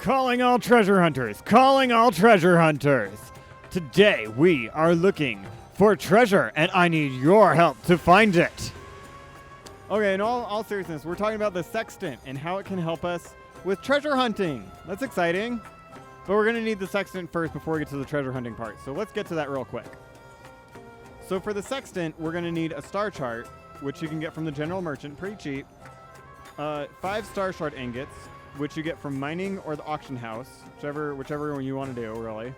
Calling all treasure hunters! Calling all treasure hunters! Today we are looking for treasure, and I need your help to find it. Okay, in all seriousness, we're talking about the Sextant and how it can help us with treasure hunting. That's exciting. But we're going to need the Sextant first before we get to the treasure hunting part. So let's get to that real quick. So for the Sextant, we're going to need a star chart, which you can get from the general merchant, pretty cheap. 5 star shard ingots, which you get from mining or the auction house, whichever one you want to do, really.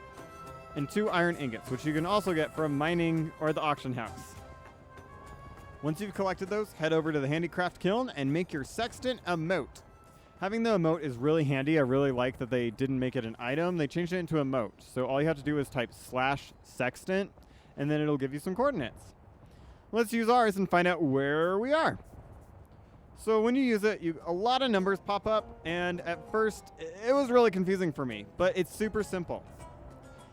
And 2 iron ingots, which you can also get from mining or the auction house. Once you've collected those, head over to the handicraft kiln and make your Sextant emote. Having the emote is really handy. I really like that they didn't make it an item. They changed it into a emote. So all you have to do is type /Sextant, and then it'll give you some coordinates. Let's use ours and find out where we are. So when you use it, a lot of numbers pop up, and at first, it was really confusing for me, but it's super simple.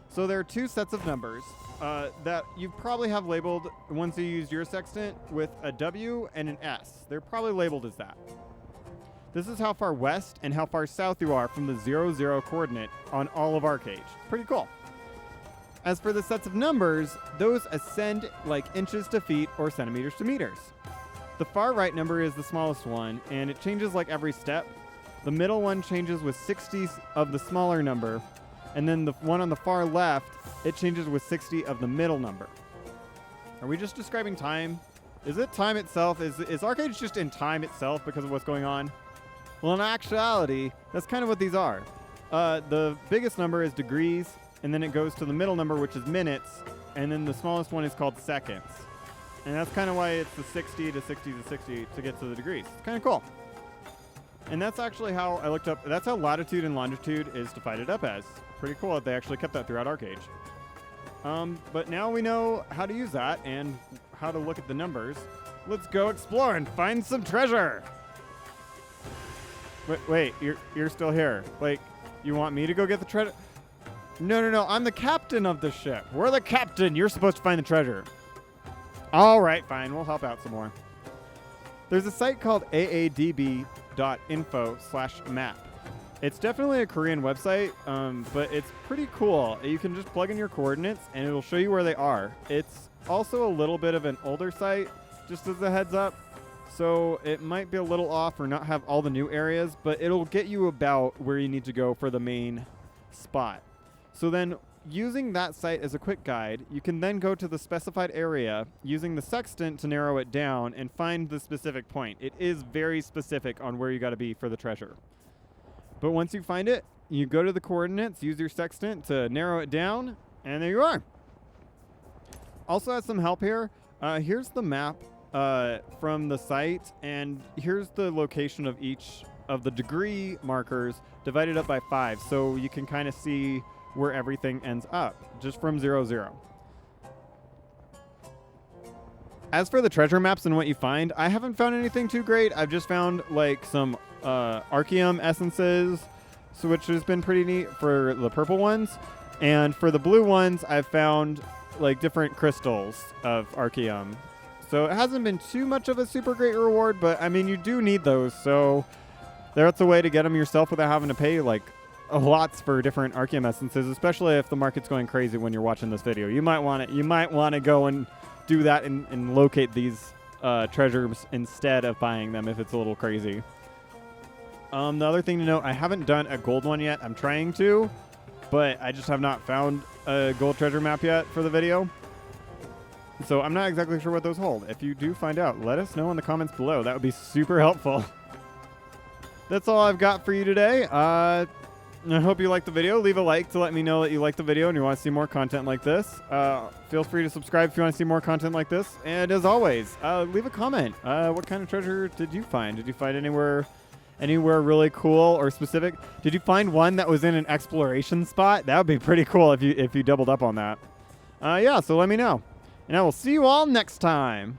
So there are 2 sets of numbers that you probably have labeled once you use your Sextant with a W and an S. They're probably labeled as that. This is how far west and how far south you are from the 0, coordinate on all of Archeage. Pretty cool. As for the sets of numbers, those ascend like inches to feet or centimeters to meters. The far right number is the smallest one, and it changes like every step. The middle one changes with 60 of the smaller number, and then the one on the far left, it changes with 60 of the middle number. Are we just describing time? Is it time itself? Is Archeage just in time itself because of what's going on? Well, in actuality, that's kind of what these are. The biggest number is degrees, and then it goes to the middle number, which is minutes, and then the smallest one is called seconds. And that's kind of why it's the 60 to 60 to 60 to get to the degrees. It's kind of cool. And that's actually how I looked up, that's how latitude and longitude is divided up as. Pretty cool that they actually kept that throughout Archeage. But now we know how to use that and how to look at the numbers. Let's go explore and find some treasure. Wait, you're still here. Like, you want me to go get the treasure? No, I'm the captain of the ship. We're the captain. You're supposed to find the treasure. All right, fine. We'll help out some more. There's a site called aadb.info/map. It's definitely a Korean website, but it's pretty cool. You can just plug in your coordinates, and it'll show you where they are. It's also a little bit of an older site, just as a heads up. So it might be a little off or not have all the new areas, but it'll get you about where you need to go for the main spot. So then, using that site as a quick guide, you can then go to the specified area using the Sextant to narrow it down and find the specific point. It is very specific on where you got to be for the treasure. But once you find it, you go to the coordinates, use your Sextant to narrow it down, and there you are. Also has some help here. Here's the map from the site, and here's the location of each of the degree markers divided up by 5, so you can kind of see where everything ends up, just from 0. As for the treasure maps and what you find, I haven't found anything too great. I've just found like some Archeum essences, so which has been pretty neat for the purple ones. And for the blue ones, I've found like different crystals of Archeum. So it hasn't been too much of a super great reward, but I mean, you do need those. So that's a way to get them yourself without having to pay like lots for different Archeum essences, especially if the market's going crazy when you're watching this video. You might want to go and do that and locate these treasures instead of buying them if it's a little crazy. The other thing to note, I haven't done a gold one yet. I'm trying to, but I just have not found a gold treasure map yet for the video. So I'm not exactly sure what those hold. If you do find out, let us know in the comments below. That would be super helpful. That's all I've got for you today. I hope you liked the video. Leave a like to let me know that you liked the video and you want to see more content like this. Feel free to subscribe if you want to see more content like this. And as always, leave a comment. What kind of treasure did you find? Did you find anywhere really cool or specific? Did you find one that was in an exploration spot? That would be pretty cool if you doubled up on that. Yeah, so let me know. And I will see you all next time.